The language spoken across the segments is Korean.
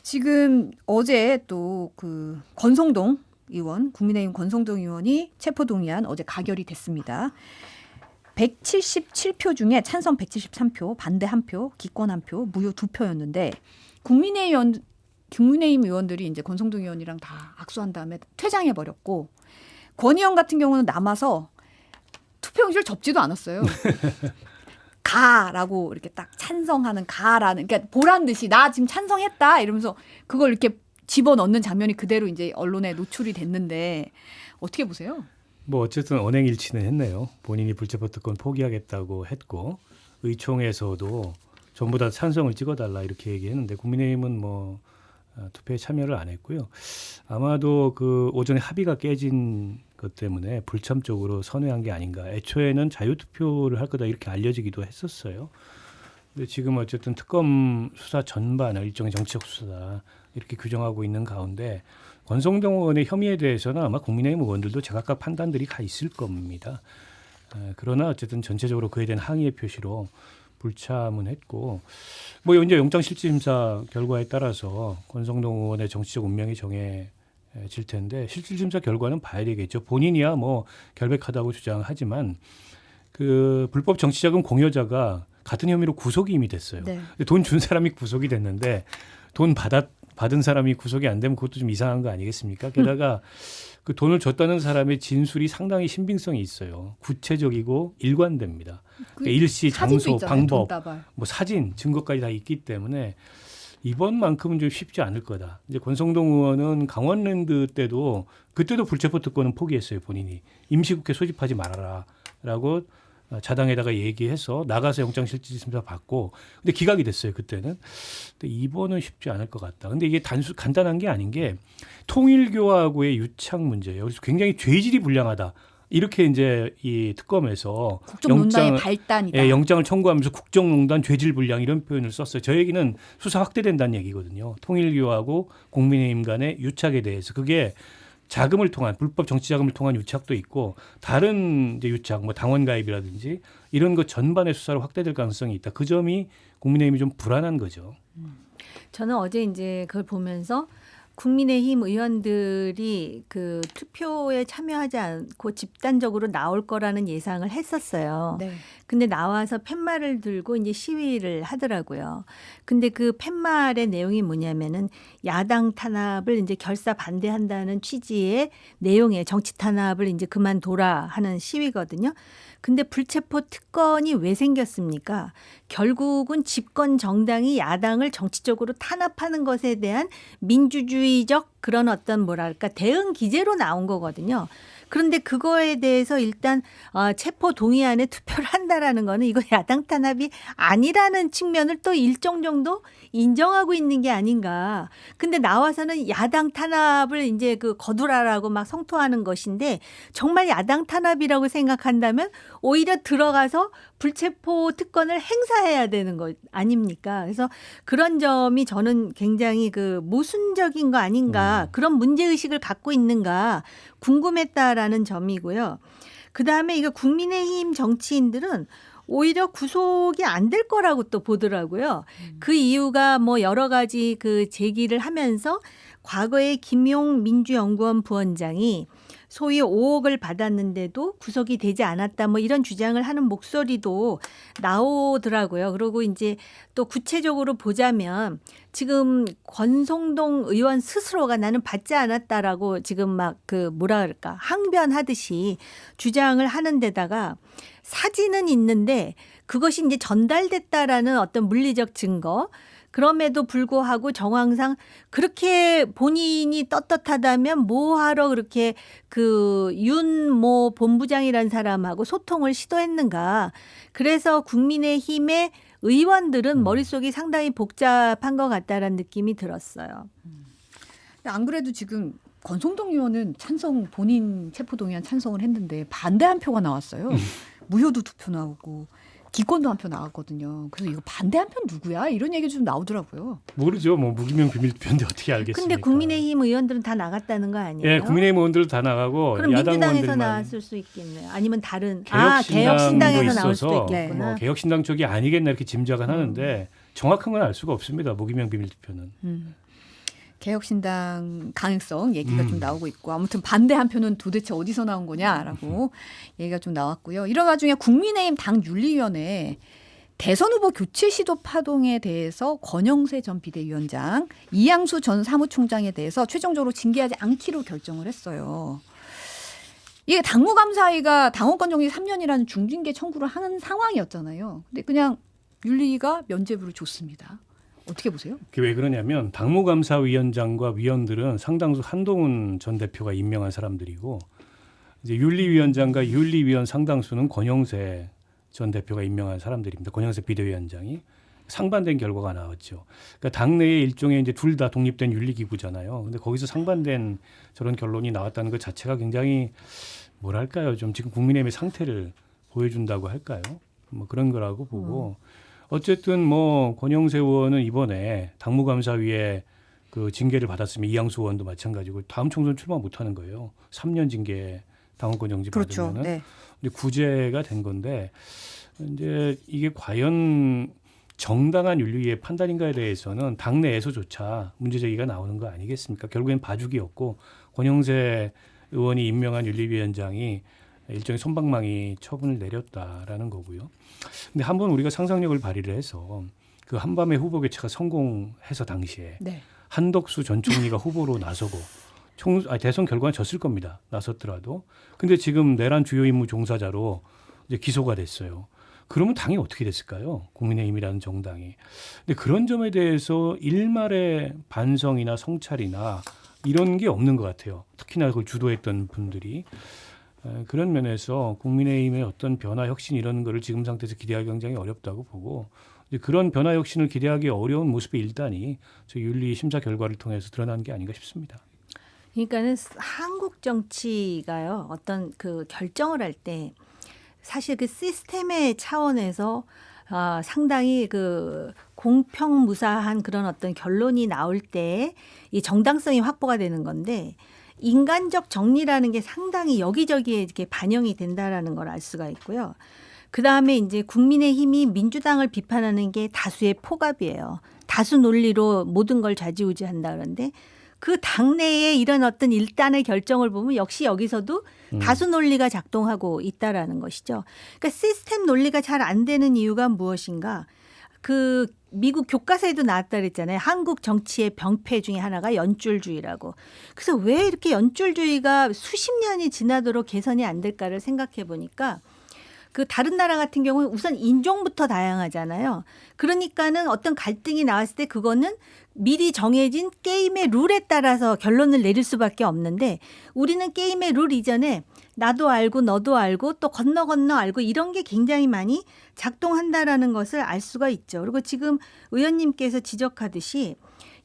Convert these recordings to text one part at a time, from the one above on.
지금 어제 또 그 권성동 의원, 국민의힘 권성동 의원이 체포동의안 어제 가결이 됐습니다. 177표 중에 찬성 173표, 반대 1표, 기권 1표, 무효 2표였는데 국민의힘 의원들이 이제 권성동 의원이랑 다 악수한 다음에 퇴장해 버렸고 권 의원 같은 경우는 남아서 투표용지를 접지도 않았어요. 가라고 이렇게 딱 찬성하는 가라는, 그러니까 보란 듯이 나 지금 찬성했다 이러면서 그걸 이렇게 집어넣는 장면이 그대로 이제 언론에 노출이 됐는데 어떻게 보세요? 뭐 어쨌든 언행일치는 했네요. 본인이 불체포 특권 포기하겠다고 했고 의총에서도 전부 다 찬성을 찍어달라 이렇게 얘기했는데 국민의힘은 뭐 투표에 참여를 안 했고요. 아마도 그 오전에 합의가 깨진 것 때문에 불참적으로 선회한 게 아닌가. 애초에는 자유투표를 할 거다 이렇게 알려지기도 했었어요. 근데 지금 어쨌든 특검 수사 전반을 일종의 정치적 수사다 이렇게 규정하고 있는 가운데 권성동 의원의 혐의에 대해서는 아마 국민의힘 의원들도 제각각 판단들이 가 있을 겁니다. 그러나 어쨌든 전체적으로 그에 대한 항의의 표시로 불참은 했고 뭐 이제 영장실질심사 결과에 따라서 권성동 의원의 정치적 운명이 정해질 텐데 실질심사 결과는 봐야 되겠죠. 본인이야 뭐 결백하다고 주장하지만 그 불법 정치자금 공여자가 같은 혐의로 구속이 이미 됐어요. 네. 돈 준 사람이 구속이 됐는데 돈 받은 사람이 구속이 안 되면 그것도 좀 이상한 거 아니겠습니까? 게다가 그 돈을 줬다는 사람의 진술이 상당히 신빙성이 있어요. 구체적이고 일관됩니다. 그러니까 일시, 장소, 방법, 뭐 사진, 증거까지 다 있기 때문에 이번만큼은 좀 쉽지 않을 거다. 이제 권성동 의원은 강원랜드 때도 그때도 불체포 특권은 포기했어요. 본인이 임시국회 소집하지 말아라라고 자당에다가 얘기해서 나가서 영장실질심사 받고 근데 기각이 됐어요. 그때는. 근데 이번은 쉽지 않을 것 같다. 근데 이게 간단한 게 아닌 게 통일교하고의 유착 문제예요. 그래서 굉장히 죄질이 불량하다. 이렇게 이제 이 특검에서 국정농단의 발단이다. 영장을 청구하면서 국정농단 죄질 불량 이런 표현을 썼어요. 저 얘기는 수사 확대된다는 얘기거든요. 통일교하고 국민의힘 간의 유착에 대해서 그게 자금을 통한 불법 정치 자금을 통한 유착도 있고 다른 이제 유착, 뭐 당원 가입이라든지 이런 것 전반의 수사로 확대될 가능성이 있다. 그 점이 국민의힘이 좀 불안한 거죠. 저는 어제 이제 그걸 보면서 국민의힘 의원들이 그 투표에 참여하지 않고 집단적으로 나올 거라는 예상을 했었어요. 네. 근데 나와서 팻말을 들고 이제 시위를 하더라고요. 근데 그 팻말의 내용이 뭐냐면은 야당 탄압을 이제 결사 반대한다는 취지의 내용의 정치 탄압을 이제 그만둬라 하는 시위거든요. 근데 불체포 특권이 왜 생겼습니까? 결국은 집권 정당이 야당을 정치적으로 탄압하는 것에 대한 민주주의적 그런 어떤 뭐랄까 대응 기제로 나온 거거든요. 그런데 그거에 대해서 일단 체포 동의안에 투표를 한다라는 거는 이거 야당 탄압이 아니라는 측면을 또 일정 정도 인정하고 있는 게 아닌가. 근데 나와서는 야당 탄압을 이제 그 거두라라고 막 성토하는 것인데 정말 야당 탄압이라고 생각한다면 오히려 들어가서 불체포 특권을 행사해야 되는 것 아닙니까? 그래서 그런 점이 저는 굉장히 그 모순적인 거 아닌가. 그런 문제의식을 갖고 있는가 궁금했다라는 점이고요. 그다음에 이거 국민의힘 정치인들은 오히려 구속이 안 될 거라고 또 보더라고요. 그 이유가 뭐 여러 가지 그 제기를 하면서 과거에 김용 민주연구원 부원장이 소위 5억을 받았는데도 구속이 되지 않았다 뭐 이런 주장을 하는 목소리도 나오더라고요. 그리고 이제 또 구체적으로 보자면 지금 권성동 의원 스스로가 나는 받지 않았다라고 지금 막 그 뭐라 그럴까 항변하듯이 주장을 하는 데다가 사진은 있는데 그것이 이제 전달됐다라는 어떤 물리적 증거 그럼에도 불구하고 정황상 그렇게 본인이 떳떳하다면 뭐하러 그렇게 그 윤 모 본부장이라는 사람하고 소통을 시도했는가. 그래서 국민의힘의 의원들은 머릿속이 상당히 복잡한 것 같다라는 느낌이 들었어요. 안 그래도 지금 권성동 의원은 본인 체포동의안 찬성을 했는데 반대 한 표가 나왔어요. 무효도 2표 나오고 기권도 1표 나왔거든요. 그래서 이거 반대 한 표 누구야? 이런 얘기 좀 나오더라고요. 모르죠. 뭐 무기명 비밀투표인데 어떻게 알겠습니까? 근데 국민의힘 의원들은 다 나갔다는 거 아니에요? 예, 국민의힘 의원들 다 나가고 그럼 야당 민주당에서 의원들만 나왔을 수 있겠네요. 아니면 다른 개혁신당도 나올 수도 있어서 있겠구나. 뭐 개혁신당 쪽이 아니겠나 이렇게 짐작은 하는데 정확한 건 알 수가 없습니다. 무기명 비밀투표는. 개혁신당 가능성 얘기가 좀 나오고 있고 아무튼 반대 한 표는 도대체 어디서 나온 거냐라고 얘기가 좀 나왔고요. 이런 와중에 국민의힘 당 윤리위원회 대선 후보 교체 시도 파동에 대해서 권영세 전 비대위원장, 이양수 전 사무총장에 대해서 최종적으로 징계하지 않기로 결정을 했어요. 이게 당무감사위가 당원권 정지 3년이라는 중징계 청구를 하는 상황이었잖아요. 근데 그냥 윤리위가 면죄부를 줬습니다. 어떻게 보세요? 그게 왜 그러냐면 당무감사위원장과 위원들은 상당수 한동훈 전 대표가 임명한 사람들이고 이제 윤리위원장과 윤리위원 상당수는 권영세 전 대표가 임명한 사람들입니다. 권영세 비대위원장이 상반된 결과가 나왔죠. 그러니까 당내에 일종의 이제 둘 다 독립된 윤리기구잖아요. 근데 거기서 상반된 저런 결론이 나왔다는 것 자체가 굉장히 뭐랄까요? 좀 지금 국민의힘의 상태를 보여준다고 할까요? 뭐 그런 거라고 보고 어쨌든 뭐 권영세 의원은 이번에 당무감사위에 그 징계를 받았으면 이양수 의원도 마찬가지고 다음 총선 출마 못하는 거예요. 3년 징계 당원권 정지 그렇죠. 받으면은. 네. 근데 구제가 된 건데 이제 이게 과연 정당한 윤리위의 판단인가에 대해서는 당내에서조차 문제 제기가 나오는 거 아니겠습니까? 결국엔 봐주기였고 권영세 의원이 임명한 윤리위원장이 일종의 솜방망이 처분을 내렸다라는 거고요. 근데 한번 우리가 상상력을 발휘를 해서 그 한밤의 후보 교체가 성공해서 당시에 네. 한덕수 전 총리가 후보로 나서고 대선 결과는 졌을 겁니다. 나섰더라도. 근데 지금 내란 주요 임무 종사자로 이제 기소가 됐어요. 그러면 당이 어떻게 됐을까요? 국민의힘이라는 정당이. 근데 그런 점에 대해서 일말의 반성이나 성찰이나 이런 게 없는 것 같아요. 특히나 그걸 주도했던 분들이. 그런 면에서 국민의힘의 어떤 변화, 혁신 이런 거를 지금 상태에서 기대하기 굉장히 어렵다고 보고 이제 그런 변화, 혁신을 기대하기 어려운 모습의 일단이 저 윤리 심사 결과를 통해서 드러난 게 아닌가 싶습니다. 그러니까는 한국 정치가요. 어떤 그 결정을 할 때 사실 그 시스템의 차원에서 상당히 그 공평무사한 그런 어떤 결론이 나올 때 이 정당성이 확보가 되는 건데 인간적 정리라는 게 상당히 여기저기에 이렇게 반영이 된다라는 걸 알 수가 있고요. 그 다음에 이제 국민의힘이 민주당을 비판하는 게 다수의 포갑이에요. 다수 논리로 모든 걸 좌지우지한다 그러는데 그 당내에 이런 어떤 일단의 결정을 보면 역시 여기서도 다수 논리가 작동하고 있다라는 것이죠. 그러니까 시스템 논리가 잘 안 되는 이유가 무엇인가? 그 미국 교과서에도 나왔다 그랬잖아요. 한국 정치의 병폐 중에 하나가 연줄주의라고. 그래서 왜 이렇게 연줄주의가 수십 년이 지나도록 개선이 안 될까를 생각해 보니까 그 다른 나라 같은 경우는 우선 인종부터 다양하잖아요. 그러니까는 어떤 갈등이 나왔을 때 그거는 미리 정해진 게임의 룰에 따라서 결론을 내릴 수밖에 없는데 우리는 게임의 룰 이전에 나도 알고 너도 알고 또 건너 알고 이런 게 굉장히 많이 작동한다라는 것을 알 수가 있죠. 그리고 지금 의원님께서 지적하듯이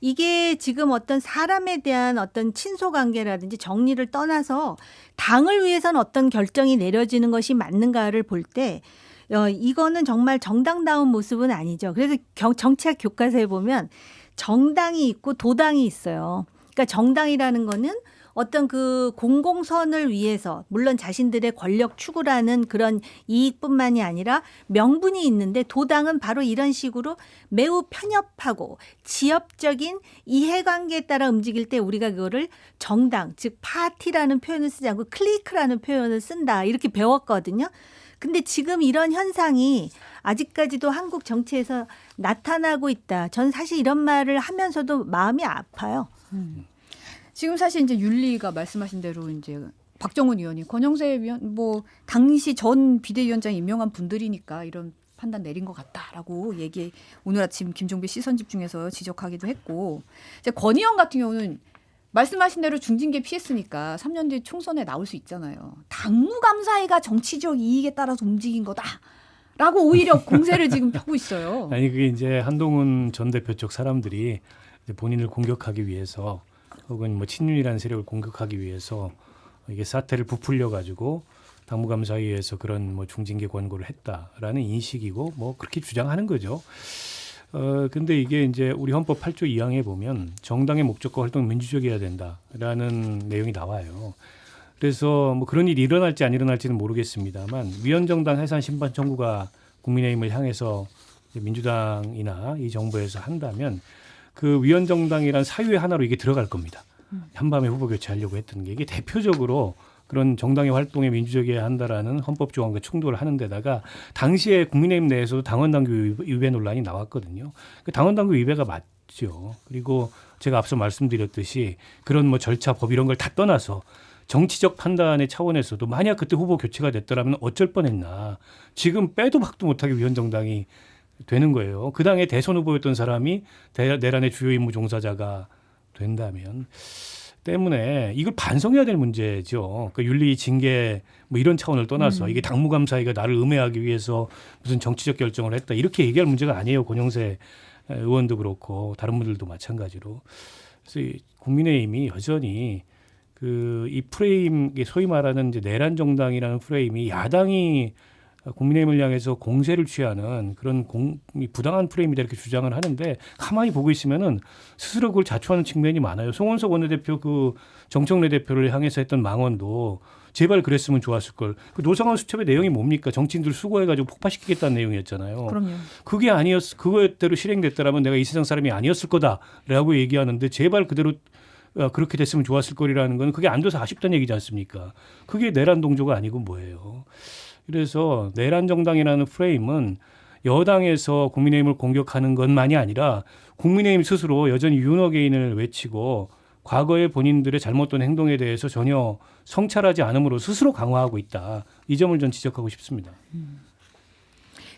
이게 지금 어떤 사람에 대한 어떤 친소관계라든지 정리를 떠나서 당을 위해서는 어떤 결정이 내려지는 것이 맞는가를 볼 때 이거는 정말 정당다운 모습은 아니죠. 그래서 정치학 교과서에 보면 정당이 있고 도당이 있어요. 그러니까 정당이라는 거는 어떤 그 공공선을 위해서 물론 자신들의 권력 추구라는 그런 이익뿐만이 아니라 명분이 있는데 도당은 바로 이런 식으로 매우 편협하고 지역적인 이해관계에 따라 움직일 때 우리가 그거를 정당 즉 파티라는 표현을 쓰지 않고 클리크라는 표현을 쓴다 이렇게 배웠거든요. 근데 지금 이런 현상이 아직까지도 한국 정치에서 나타나고 있다. 전 사실 이런 말을 하면서도 마음이 아파요. 지금 사실 이제 윤리가 말씀하신 대로 이제 박정훈 의원이 권영세 위원 뭐 당시 전 비대위원장 임명한 분들이니까 이런 판단 내린 것 같다라고 얘기 오늘 아침 김종배 시선 집중해서 지적하기도 했고 이제 권 의원 같은 경우는 말씀하신 대로 중징계 피했으니까 3년 뒤에 총선에 나올 수 있잖아요. 당무감사위가 정치적 이익에 따라서 움직인 거다라고 오히려 공세를 지금 펴고 있어요. 아니 그게 이제 한동훈 전 대표 쪽 사람들이 이제 본인을 공격하기 위해서 혹은 뭐 친윤이라는 세력을 공격하기 위해서 이게 사태를 부풀려 가지고 당무감사위에서 그런 뭐 중징계 권고를 했다라는 인식이고 뭐 그렇게 주장하는 거죠. 근데 이게 이제 우리 헌법 8조 2항에 보면 정당의 목적과 활동은 민주적이어야 된다라는 내용이 나와요. 그래서 뭐 그런 일이 일어날지 안 일어날지는 모르겠습니다만 위헌정당 해산 심판 청구가 국민의힘을 향해서 민주당이나 이 정부에서 한다면 그 위원정당이란 사유의 하나로 이게 들어갈 겁니다. 한밤에 후보 교체하려고 했던 게 이게 대표적으로 그런 정당의 활동에 민주적이어야 한다라는 헌법 조항과 충돌을 하는 데다가 당시에 국민의힘 내에서도 당원당규 위배 논란이 나왔거든요. 그 당원당규 위배가 맞죠. 그리고 제가 앞서 말씀드렸듯이 그런 뭐 절차, 법 이런 걸 다 떠나서 정치적 판단의 차원에서도 만약 그때 후보 교체가 됐더라면 어쩔 뻔했나. 지금 빼도 박도 못하게 위원정당이 되는 거예요. 그 당의 대선 후보였던 사람이 내란의 주요 임무 종사자가 된다면 때문에 이걸 반성해야 될 문제죠. 그러니까 윤리 징계 뭐 이런 차원을 떠나서 이게 당무감사위가 나를 음해하기 위해서 무슨 정치적 결정을 했다 이렇게 얘기할 문제가 아니에요. 권영세 의원도 그렇고 다른 분들도 마찬가지로. 그래서 이 국민의힘이 여전히 그 이 프레임, 소위 말하는 이제 내란 정당이라는 프레임이 야당이 국민의힘을 향해서 공세를 취하는 그런 부당한 프레임이다 이렇게 주장을 하는데 가만히 보고 있으면은 스스로 그걸 자초하는 측면이 많아요. 송원석 원내대표 그 정청래 대표를 향해서 했던 망언도 제발 그랬으면 좋았을 걸. 그 노상원 수첩의 내용이 뭡니까? 정치인들 수고해가지고 폭파시키겠다는 내용이었잖아요. 그럼요. 그게 그거대로 실행됐더라면 내가 이 세상 사람이 아니었을 거다라고 얘기하는데 제발 그대로 그렇게 됐으면 좋았을 거리라는 건 그게 안 돼서 아쉽다는 얘기지 않습니까? 그게 내란 동조가 아니고 뭐예요. 그래서 내란 정당이라는 프레임은 여당에서 국민의힘을 공격하는 것만이 아니라 국민의힘 스스로 여전히 윤어게인을 외치고 과거의 본인들의 잘못된 행동에 대해서 전혀 성찰하지 않음으로 스스로 강화하고 있다. 이 점을 전 지적하고 싶습니다.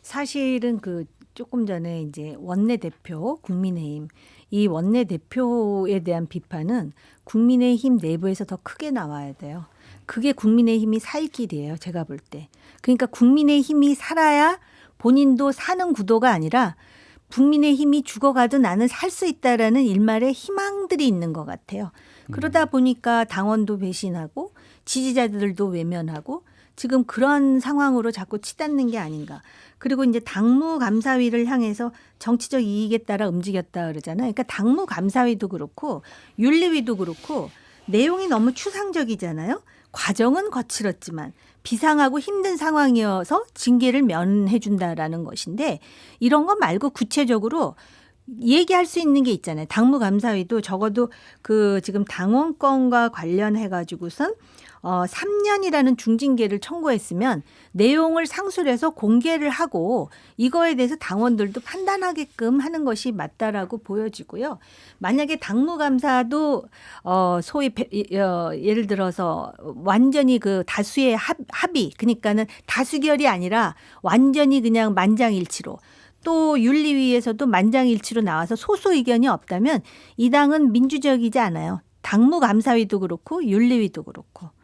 사실은 그 조금 전에 이제 원내대표 국민의힘 이 원내대표에 대한 비판은 국민의힘 내부에서 더 크게 나와야 돼요. 그게 국민의힘이 살 길이에요. 제가 볼 때. 그러니까 국민의힘이 살아야 본인도 사는 구도가 아니라 국민의힘이 죽어가도 나는 살 수 있다라는 일말의 희망들이 있는 것 같아요. 그러다 보니까 당원도 배신하고 지지자들도 외면하고 지금 그런 상황으로 자꾸 치닫는 게 아닌가. 그리고 이제 당무감사위를 향해서 정치적 이익에 따라 움직였다 그러잖아요. 그러니까 당무감사위도 그렇고 윤리위도 그렇고 내용이 너무 추상적이잖아요. 과정은 거칠었지만 비상하고 힘든 상황이어서 징계를 면해 준다라는 것인데 이런 거 말고 구체적으로 얘기할 수 있는 게 있잖아요. 당무감사위도 적어도 그 지금 당원권과 관련해 가지고선 3년이라는 중징계를 청구했으면 내용을 상술해서 공개를 하고 이거에 대해서 당원들도 판단하게끔 하는 것이 맞다라고 보여지고요. 만약에 당무감사도 소위 예를 들어서 완전히 그 다수의 합의 그러니까는 다수결이 아니라 완전히 그냥 만장일치로 또 윤리위에서도 만장일치로 나와서 소수 의견이 없다면 이 당은 민주적이지 않아요. 당무감사위도 그렇고 윤리위도 그렇고.